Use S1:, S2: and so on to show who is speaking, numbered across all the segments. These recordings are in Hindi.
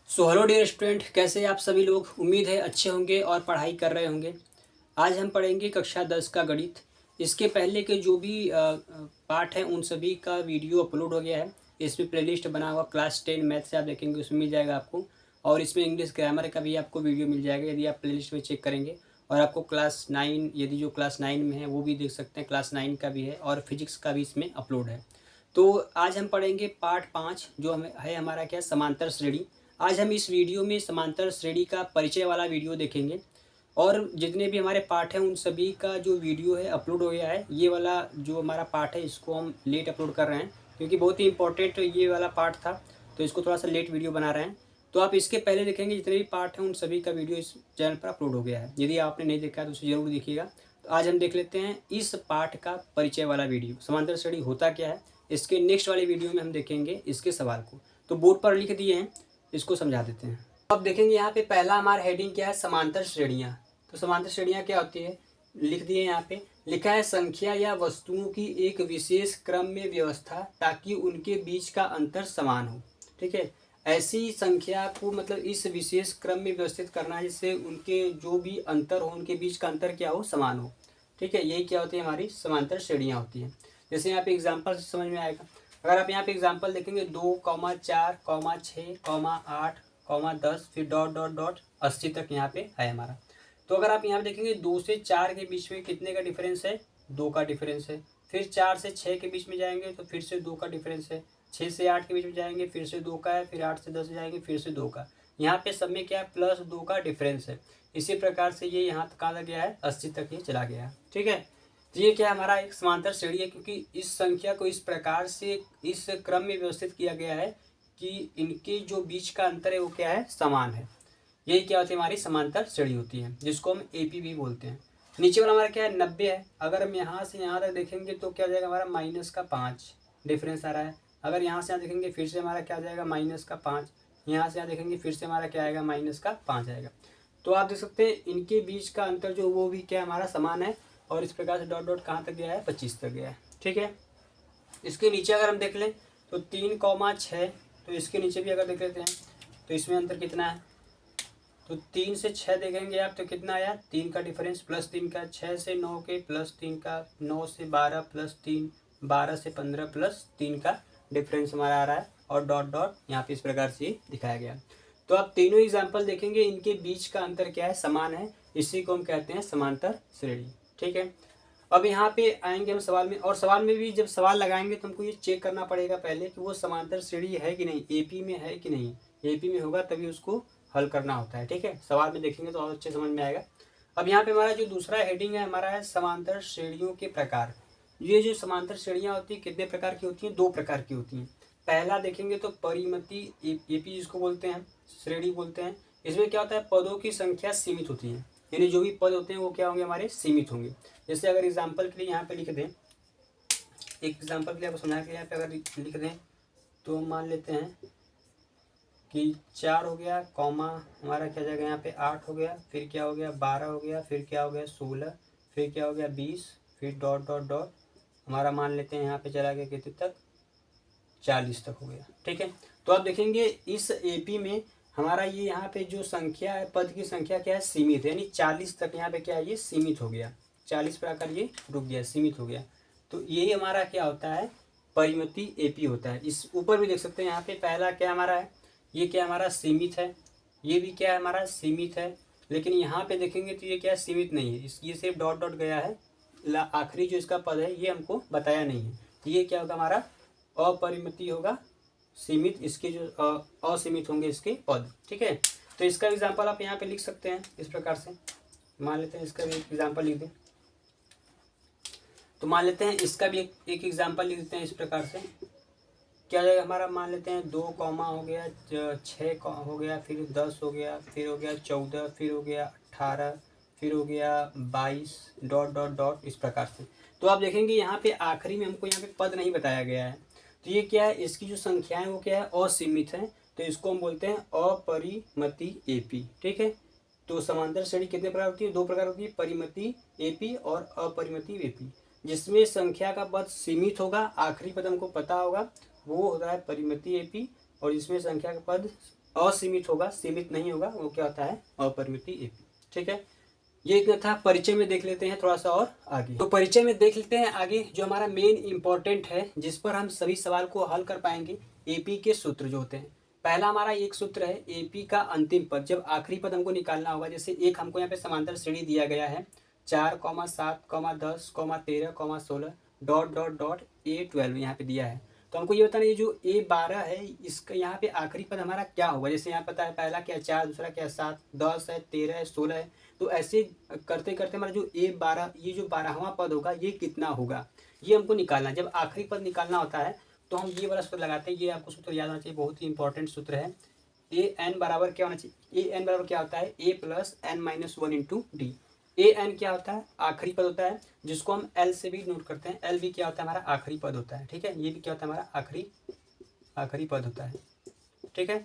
S1: हेलो डियर स्टूडेंट, कैसे आप सभी लोग। उम्मीद है अच्छे होंगे और पढ़ाई कर रहे होंगे। आज हम पढ़ेंगे कक्षा 10 का गणित। इसके पहले के जो भी पाठ हैं उन सभी का वीडियो अपलोड हो गया है। इसमें प्लेलिस्ट बना हुआ क्लास 10 मैथ से आप देखेंगे उसमें मिल जाएगा आपको। और इसमें इंग्लिश ग्रामर का भी आपको वीडियो मिल जाएगा यदि आप प्लेलिस्ट में चेक करेंगे। और आपको क्लास 9 यदि जो क्लास 9 में है वो भी देख सकते हैं, क्लास 9 का भी है और फिजिक्स का भी इसमें अपलोड है। तो आज हम पढ़ेंगे पार्ट 5 जो हमें है हमारा क्या, समांतर श्रेणी। आज हम इस वीडियो में समांतर श्रेणी का परिचय वाला वीडियो देखेंगे। और जितने भी हमारे पाठ हैं उन सभी का जो वीडियो है अपलोड हो गया है। ये वाला जो हमारा पाठ है इसको हम लेट अपलोड कर रहे हैं क्योंकि बहुत ही इंपॉर्टेंट ये वाला पार्ट था, तो इसको थोड़ा सा लेट वीडियो बना रहे हैं। तो आप इसके पहले देखेंगे जितने भी पार्ट हैं उन सभी का वीडियो इस चैनल पर अपलोड हो गया है। यदि आपने नहीं देखा है तो उसे ज़रूर देखिएगा। तो आज हम देख लेते हैं इस पाठ का परिचय वाला वीडियो, समांतर श्रेणी होता क्या है। इसके नेक्स्ट वाले वीडियो में हम देखेंगे इसके सवाल को। तो बोर्ड पर लिख दिए हैं, इसको समझा देते हैं। अब देखेंगे यहाँ पे पहला हमारा हेडिंग क्या है, समांतर श्रेणियाँ। तो समांतर श्रेणियाँ क्या होती है, लिख दिए यहाँ पे। लिखा है संख्या या वस्तुओं की एक विशेष क्रम में व्यवस्था ताकि उनके बीच का अंतर समान हो। ठीक है, ऐसी संख्या को मतलब इस विशेष क्रम में व्यवस्थित करना है जिससे उनके जो भी अंतर हो उनके बीच का अंतर क्या हो, समान हो। ठीक है, यही क्या होती है, हमारी समांतर श्रेणियाँ होती हैं। जैसे यहाँ पे एग्जाम्पल से समझ में आएगा। अगर आप यहाँ पे एग्जाम्पल देखेंगे 2,4,6,8,10 फिर डॉट डॉट डॉट 80 तक यहाँ पे है हमारा। तो अगर आप यहाँ पे देखेंगे 2 से 4 के बीच में कितने का डिफरेंस है, 2 का डिफरेंस है। फिर 4 से 6 के बीच में जाएंगे तो फिर से 2 का डिफरेंस है। 6 से 8 के बीच में जाएंगे फिर से 2 का है। फिर 8 से 10 जाएंगे फिर से 2 का। यहाँ पे सब में क्या है, +2 का डिफरेंस है। इसी प्रकार से ये यहाँ तक कहाँ गया है, 80 तक ये चला गया है। ठीक है, तो ये क्या हमारा एक समांतर श्रेणी है क्योंकि इस संख्या को इस प्रकार से इस क्रम में व्यवस्थित किया गया है कि इनके जो बीच का अंतर है वो क्या है, समान है। यही क्या होती है, हमारी समांतर श्रेणी होती है जिसको हम एपी भी बोलते हैं। नीचे वाला हमारा क्या है, 90 है। अगर हम यहाँ से यहाँ तक देखेंगे तो क्या हो जाएगा हमारा, -5 डिफरेंस आ रहा है। अगर यहाँ से यहाँ देखेंगे फिर से हमारा क्या आ जाएगा, -5। यहाँ से यहाँ देखेंगे फिर से हमारा क्या आएगा, -5 आएगा। तो आप देख सकते हैं इनके बीच का अंतर जो वो भी क्या हमारा समान है। और इस प्रकार से डॉट डॉट कहाँ तक गया है, 25 तक गया है। ठीक है, इसके नीचे अगर हम देख लें तो 3,6, तो इसके नीचे भी अगर देख लेते हैं तो इसमें अंतर कितना है। तो 3 से 6 देखेंगे आप तो कितना आया, 3 का डिफरेंस +3 का। 6 से 9 के +3 का। 9 से 12 +3। 12 से 15 +3 का डिफरेंस हमारा आ रहा है। और डॉट डॉट यहाँ पे इस प्रकार से दिखाया गया। तो आप तीनों एग्जाम्पल देखेंगे इनके बीच का अंतर क्या है, समान है। इसी को हम कहते हैं समांतर श्रेणी। ठीक है, अब यहाँ पे आएंगे हम सवाल में। और सवाल में भी जब सवाल लगाएंगे तो हमको ये चेक करना पड़ेगा पहले कि वो समांतर श्रेणी है कि नहीं, एपी में है कि नहीं। एपी में होगा तभी उसको हल करना होता है। ठीक है, सवाल में देखेंगे तो और अच्छे समझ में आएगा। अब यहाँ पे हमारा जो दूसरा हेडिंग है हमारा है समांतर श्रेणियों के प्रकार। ये जो समांतर श्रेणियाँ होती है कितने प्रकार की होती हैं, 2 प्रकार की होती हैं। पहला देखेंगे तो परिमिति एपी जिसको बोलते हैं, श्रेणी बोलते हैं। इसमें क्या होता है, पदों की संख्या सीमित होती है, यानी जो भी पद होते हैं वो क्या होंगे, हमारे सीमित होंगे। जैसे अगर एग्जाम्पल के लिए यहाँ पे लिख दें, एक एग्जाम्पल के लिए आपको समझाने के लिए यहाँ पे अगर लिख दें तो मान लेते हैं कि 4 हो गया, कॉमा हमारा क्या जाएगा यहाँ पे 8 हो गया, फिर क्या हो गया 12 हो गया, फिर क्या हो गया 16, फिर क्या हो गया 20, फिर डॉट डॉट डॉट हमारा मान लेते हैं यहाँ पे चला गया कितने तक, 40 तक हो गया। ठीक है, तो आप देखेंगे इस एपी में हमारा ये यहाँ पे जो संख्या है, पद की संख्या क्या है, सीमित है। यानी 40 तक यहाँ पे क्या है, ये सीमित हो गया। 40 पर आकर ये रुक गया, सीमित हो गया। तो यही हमारा क्या होता है, परिमिति एपी होता है। इस ऊपर भी देख सकते हैं यहाँ पे पहला क्या हमारा है, ये क्या हमारा सीमित है। ये भी क्या है हमारा सीमित है। लेकिन यहाँ पे देखेंगे तो ये क्या सीमित नहीं है, ये सिर्फ डॉट डॉट गया है। आखिरी जो इसका पद है ये हमको बताया नहीं है। तो ये क्या होगा हमारा अपरिमिति होगा, सीमित इसके जो असीमित होंगे इसके पद। ठीक है, तो इसका एग्जाम्पल आप यहाँ पे लिख सकते हैं इस प्रकार से। मान लेते हैं इसका भी एक एग्जाम्पल लिख दें, तो मान लेते हैं इसका भी एक एग्जाम्पल लिख देते हैं इस प्रकार से। क्या जाएगा हमारा, मान लेते हैं 2 कॉमा हो गया, 6 हो गया, फिर 10 हो गया, फिर हो गया 14, फिर हो गया 18, फिर हो गया 22 डॉट डॉट डॉट इस प्रकार से। तो आप देखेंगे यहाँ पे आखिरी में हमको यहाँ पे पद नहीं बताया गया है। तो ये क्या है, इसकी जो संख्या है वो क्या है, असीमित है। तो इसको हम बोलते हैं अपरिमिति एपी। ठीक है, तो समांतर श्रेणी कितने प्रकार होती है, 2 प्रकार होती है, परिमिति एपी और अपरिमिति एपी। जिसमें संख्या का पद सीमित होगा, आखिरी पद हमको पता होगा, वो होता है परिमिति एपी। और जिसमें संख्या का पद असीमित होगा, सीमित नहीं होगा, वो क्या होता है अपरिमित AP। ठीक है, ये इतना था। परिचय में देख लेते हैं थोड़ा सा और आगे। तो परिचय में देख लेते हैं आगे जो हमारा मेन इंपॉर्टेंट है, जिस पर हम सभी सवाल को हल कर पाएंगे, AP के सूत्र जो होते हैं। पहला हमारा एक सूत्र है AP का अंतिम पद, जब आखिरी पद हमको निकालना होगा। जैसे एक हमको यहाँ पे समांतर श्रेणी दिया गया है 4, 7, 10, 13, 16 डॉट डॉट डॉट A12 यहाँ पे दिया है। तो हमको ये बताना ये जो A12 है इसका यहाँ पे आखिरी पद हमारा क्या होगा। जैसे यहाँ पता है पहला क्या 4, दूसरा क्या 7, 10 है, 13 है, 16 है। तो ऐसे करते करते हमारा जो A12 ये जो 12वां पद होगा ये कितना होगा, ये हमको निकालना है। जब आखिरी पद निकालना होता है तो हम ये वाला सूत्र लगाते हैं। ये आपको सूत्र याद होना चाहिए, बहुत ही इंपॉर्टेंट सूत्र है। AN बराबर क्या होना चाहिए, AN बराबर क्या होता है A plus N minus 1 into D. AN क्या होता है आखिरी पद होता है, जिसको हम L से भी नोट करते हैं। L भी क्या होता है हमारा आखिरी पद होता है। ठीक है, ये भी क्या होता है हमारा आखिरी पद होता है। ठीक है,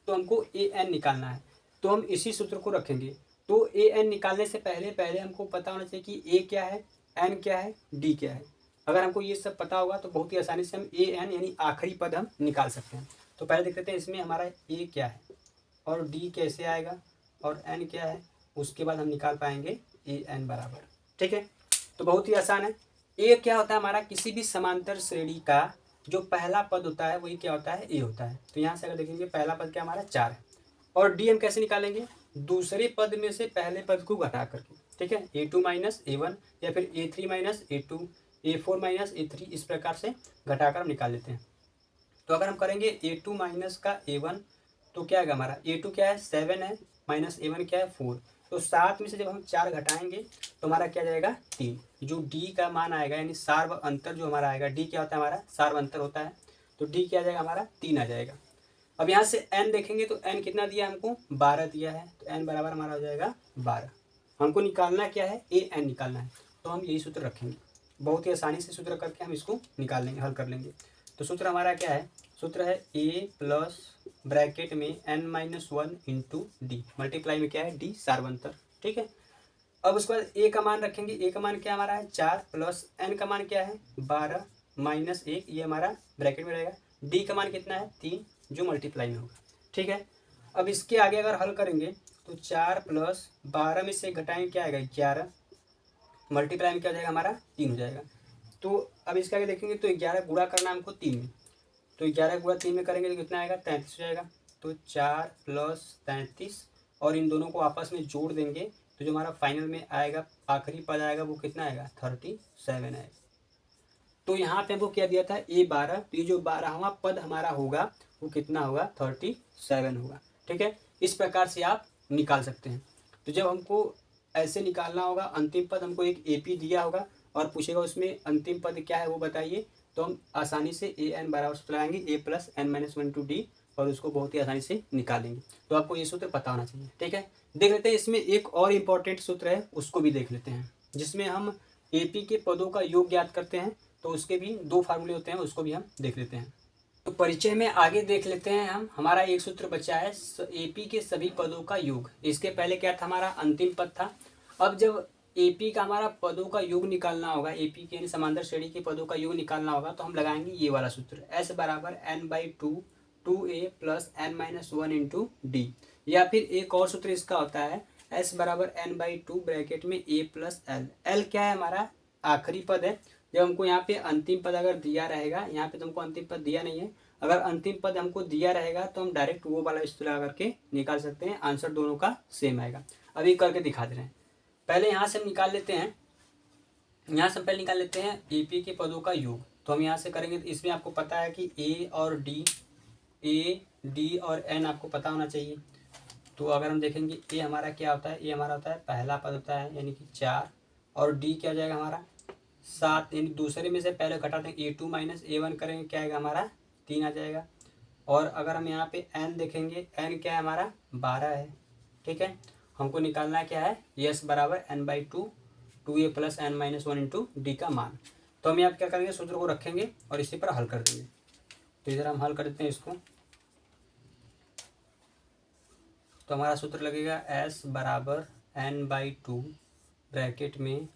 S1: तो हमको AN निकालना है, तो हम इसी सूत्र को रखेंगे। तो AN निकालने से पहले हमको पता होना चाहिए कि A क्या है, N क्या है, D क्या है। अगर हमको ये सब पता होगा तो बहुत ही आसानी से हम AN यानी आखिरी पद हम निकाल सकते हैं। तो पहले देख लेते हैं इसमें हमारा A क्या है और D कैसे आएगा और N क्या है, उसके बाद हम निकाल पाएंगे AN बराबर। ठीक है, तो बहुत ही आसान है। A क्या होता है हमारा किसी भी समांतर श्रेणी का जो पहला पद होता है वही क्या होता है A होता है। तो यहाँ से अगर देखेंगे पहला पद क्या हमारा 4 है। और D हम कैसे निकालेंगे, दूसरे पद में से पहले पद को घटा करके। ठीक है, A2 माइनस A1 या फिर A3 minus A2, A4 minus A3, इस प्रकार से घटाकर हम निकाल लेते हैं। तो अगर हम करेंगे A2 माइनस का A1 तो क्या आएगा हमारा, A2 क्या है 7 है, माइनस A1 क्या है 4। तो 7 में से जब हम 4 घटाएंगे तो हमारा क्या जाएगा 3। जो D का मान आएगा यानी सार्व अंतर जो हमारा आएगा, D क्या होता है हमारा सार्व अंतर होता है, तो D क्या आ जाएगा हमारा 3 आ जाएगा। अब यहाँ से N देखेंगे तो N कितना दिया हमको 12 दिया है, तो N बराबर हमारा हो जाएगा 12। हमको निकालना क्या है AN निकालना है, तो हम यही सूत्र रखेंगे। बहुत ही आसानी से सूत्र करके हम इसको निकाल लेंगे, हल कर लेंगे। तो सूत्र हमारा क्या है, सूत्र है A प्लस ब्रैकेट में N minus 1 into D, multiply में क्या है D सार्वंतर। ठीक है, अब उसके बाद A का मान रखेंगे। A का मान क्या हमारा है 4 प्लस N का मान क्या है 12 माइनस 1, ये हमारा ब्रैकेट में रहेगा। D का मान कितना है 3, जो मल्टीप्लाई में होगा। ठीक है, अब इसके आगे अगर हल करेंगे तो 4 प्लस 12 में से घटाएंगे क्या आएगा 11, मल्टीप्लाई में क्या हो जाएगा हमारा 3 हो जाएगा। तो अब इसके आगे देखेंगे तो 11 गुणा करना हमको 3 में, तो 11 गुणा 3 में करेंगे तो कितना आएगा 33 हो जाएगा। तो 4 प्लस 33 और इन दोनों को आपस में जोड़ देंगे तो जो हमारा फाइनल में आएगा आखिरी पद आएगा वो कितना आएगा 37 आएगा। तो यहाँ पे हमको क्या दिया था A12, तो ये जो 12वां पद हमारा होगा वो कितना होगा 37 होगा। ठीक है, इस प्रकार से आप निकाल सकते हैं। तो जब हमको ऐसे निकालना होगा, अंतिम पद हमको एक AP दिया होगा और पूछेगा उसमें अंतिम पद क्या है वो बताइए, तो हम आसानी से AN बराबर सूत्र लगाएंगे A plus N minus 1 to D और उसको बहुत ही आसानी से निकालेंगे। तो आपको ये सूत्र पता होना चाहिए। ठीक है, देख लेते हैं इसमें एक और इम्पॉर्टेंट सूत्र है, उसको भी देख लेते हैं, जिसमें हम AP के पदों का योग ज्ञात करते हैं। तो उसके भी 2 फार्मूले होते हैं, उसको भी हम देख लेते हैं। तो परिचय में आगे देख लेते हैं हम। हमारा एक सूत्र बचा है AP के सभी पदों का योग। इसके पहले क्या था हमारा अंतिम पद था। अब जब AP का हमारा पदों का योग निकालना होगा, AP के यानी समांतर श्रेणी के पदों का योग निकालना होगा, तो हम लगाएंगे ये वाला सूत्र S बराबर N/2 2A plus N minus 1 into D. या फिर एक और सूत्र इसका होता है S बराबर N/2 ब्रैकेट में A प्लस L। L क्या है हमारा आखिरी पद है। जब हमको यहाँ पे अंतिम पद अगर दिया रहेगा, यहाँ पे तुमको अंतिम पद दिया नहीं है, अगर अंतिम पद हमको दिया रहेगा तो हम डायरेक्ट वो वाला सूत्र लगा करके निकाल सकते हैं, आंसर दोनों का सेम आएगा। अभी करके दिखा दे रहे हैं। पहले यहाँ से हम निकाल लेते हैं, यहाँ से पहले निकाल लेते हैं AP के पदों का योग। तो हम यहाँ से करेंगे, तो इसमें आपको पता है कि A और D और N आपको पता होना चाहिए। तो अगर हम देखेंगे A हमारा क्या होता है, A हमारा होता है पहला पद होता है यानी कि 4, और D क्या हो जाएगा हमारा 7, यानी दूसरे में से पहले घटा देंगे A2 माइनस A1 करेंगे क्या आएगा हमारा 3 आ जाएगा। और अगर हम यहाँ पे N देखेंगे, N क्या है हमारा 12 है। ठीक है, हमको निकालना क्या है S बराबर N/2 2A plus N minus 1 into D का मान। तो हम यहाँ क्या करेंगे सूत्र को रखेंगे और इसी पर हल कर देंगे। तो इधर हम हल कर देते हैं इसको। तो हमारा सूत्र लगेगा S बराबर N/2 ब्रैकेट में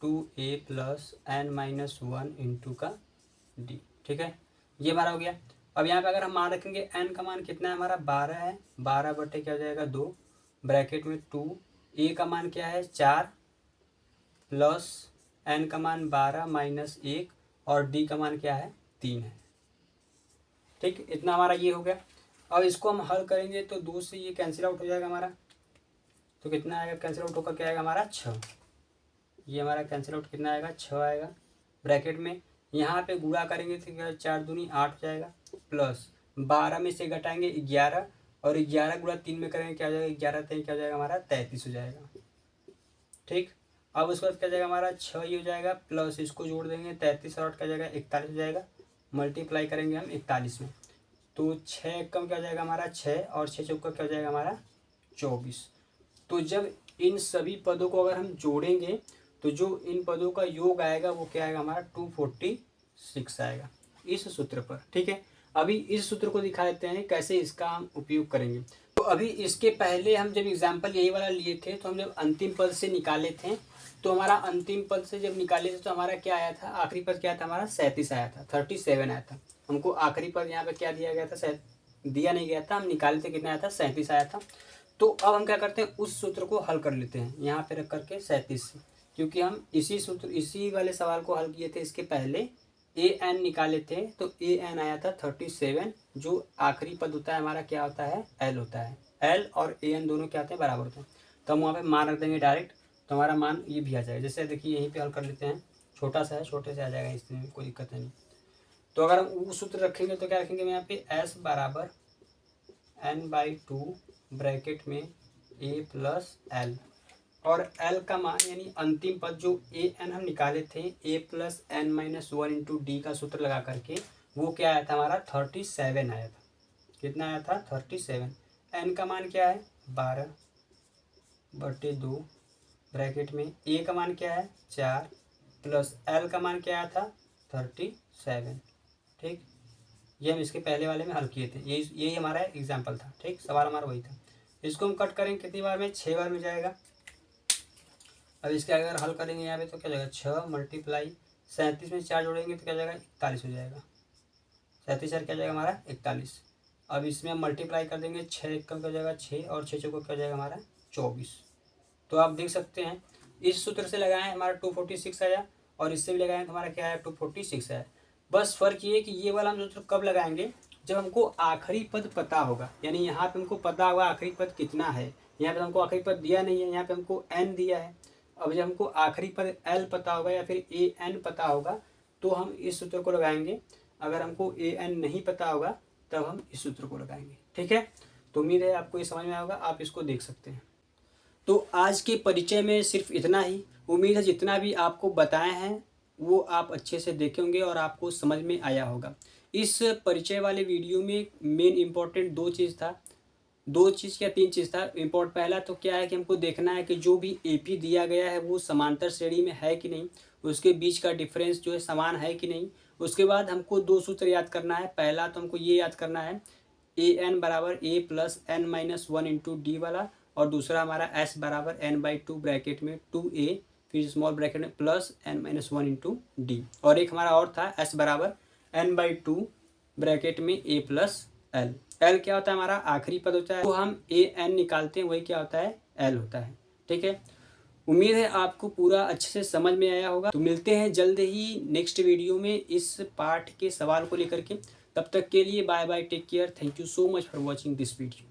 S1: 2A plus N minus 1 into का D। ठीक है, ये हमारा हो गया। अब यहाँ पे अगर हम मान रखेंगे n का मान कितना है हमारा 12 है, 12 बटे क्या हो जाएगा 2 ब्रैकेट में 2, a का मान क्या है 4 प्लस n का मान 12 माइनस 1 और d का मान क्या है 3 है। ठीक, इतना हमारा ये हो गया। अब इसको हम हल करेंगे तो 2 से ये कैंसिल आउट हो जाएगा हमारा, तो कितना आएगा कैंसिल आउट होकर क्या आएगा हमारा 6। ये हमारा कैंसिल आउट कितना आएगा 6 आएगा। ब्रैकेट में यहाँ पे गुणा करेंगे तो क्या 4 दूनी 8 हो जाएगा, प्लस 12 में से घटाएंगे 11 और 11 गुणा 3 में करेंगे क्या हो जाएगा 11 3 क्या हो जाएगा हमारा 33 हो जाएगा। ठीक, अब उसके बाद क्या जाएगा हमारा 6 ये हो जाएगा, प्लस इसको जोड़ देंगे 33 और 8 क्या जाएगा 41 हो जाएगा, मल्टीप्लाई करेंगे हम 41 में, तो 6 कम क्या हो जाएगा हमारा 6 और 6 चौका क्या हो जाएगा हमारा 24। तो जब इन सभी पदों को अगर हम जोड़ेंगे तो जो इन पदों का योग आएगा वो क्या आएगा हमारा 246 आएगा इस सूत्र पर। ठीक है, अभी इस सूत्र को दिखा देते हैं कैसे इसका हम उपयोग करेंगे। तो अभी इसके पहले हम जब एग्जाम्पल यही वाला लिए थे तो हम जब अंतिम पद से निकाले थे तो हमारा अंतिम पद से जब निकाले थे तो हमारा क्या आया था, आखिरी पद क्या था हमारा 37 आया था, 37 आया था। हमको आखिरी पद यहाँ पे क्या दिया गया था, दिया नहीं गया था, हम निकाले थे कितना आया था 37 आया था। तो अब हम क्या करते हैं उस सूत्र को हल कर लेते हैं यहाँ पे रख करके 37 से, क्योंकि हम इसी वाले सवाल को हल किए थे इसके पहले, an निकाले थे तो an आया था 37, जो आखिरी पद होता है हमारा क्या होता है l होता है, l और an दोनों क्या होते हैं बराबर होते हैं। तो हम वहाँ पे मान रख देंगे डायरेक्ट, तो हमारा मान ये भी आ जाएगा। जैसे देखिए यहीं पे हल कर लेते हैं, छोटा सा है छोटे से आ जाएगा, इसमें कोई दिक्कत नहीं। तो अगर हम वो सूत्र रखेंगे तो क्या रखेंगे यहाँ पे s बराबर n/2 ब्रैकेट में a प्लस l, और l का मान यानी अंतिम पद जो an हम निकाले थे a plus n-1 into D का सूत्र लगा करके वो क्या आया था हमारा 37 आया था। कितना आया था 37। n का मान क्या है 12/2 ब्रैकेट में a का मान क्या है 4 प्लस l का मान क्या आया था 37। ठीक, ये हम इसके पहले वाले में हल किए थे, यही हमारा एग्जाम्पल था। ठीक, सवाल हमारा वही था। इसको हम कट करेंगे कितनी बार में 6 बार में जाएगा। अब इसके अगर हल करेंगे यहाँ पे तो क्या जाएगा 6 मल्टीप्लाई 37 में 4 जोड़ेंगे तो क्या जाएगा 41 हो जाएगा, 37 4 क्या जाएगा हमारा 41। अब इसमें हम मल्टीप्लाई कर देंगे 6 1 क्या जाएगा 6 और 6 चौका क्या जाएगा हमारा 24। तो आप देख सकते हैं इस सूत्र से लगाएं हमारा 246 आया और इससे भी लगाएं तो हमारा क्या है 246 आया। बस फर्क ये है कि ये वाला हम सूत्र कब लगाएंगे जब हमको आखिरी पद पता होगा, यानी यहाँ पे हमको पता होगा आखिरी पद कितना है। यहाँ पे हमको आखिरी पद दिया नहीं है, यहाँ पे हमको n दिया है। अब जब हमको आखिरी पद l पता होगा या फिर an पता होगा तो हम इस सूत्र को लगाएंगे, अगर हमको an नहीं पता होगा तब हम इस सूत्र को लगाएंगे। ठीक है, तो उम्मीद है आपको ये समझ में आएगा, आप इसको देख सकते हैं। तो आज के परिचय में सिर्फ इतना ही। उम्मीद है जितना भी आपको बताए हैं वो आप अच्छे से देखे होंगे और आपको समझ में आया होगा। इस परिचय वाले वीडियो में मेन इम्पोर्टेंट दो चीज़ या तीन चीज़ था। इम्पोर्ट पहला तो क्या है कि हमको देखना है कि जो भी एपी दिया गया है वो समांतर श्रेणी में है कि नहीं, उसके बीच का डिफरेंस जो है समान है कि नहीं। उसके बाद हमको दो सूत्र याद करना है। पहला तो हमको ये याद करना है an बराबर a plus n-1 into D वाला, और दूसरा हमारा s बराबर n/2 ब्रैकेट में 2a फिर स्मॉल ब्रैकेट में प्लस n-1 इंटू डी, और एक हमारा और था s बराबर n/2 ब्रैकेट में a प्लस l। l क्या होता है हमारा आखिरी पद होता है, तो हम an निकालते हैं वही क्या होता है l होता है। ठीक है, उम्मीद है आपको पूरा अच्छे से समझ में आया होगा। तो मिलते हैं जल्द ही नेक्स्ट वीडियो में इस पाठ के सवाल को लेकर के। तब तक के लिए bye bye, take care, thank you so much for watching this video.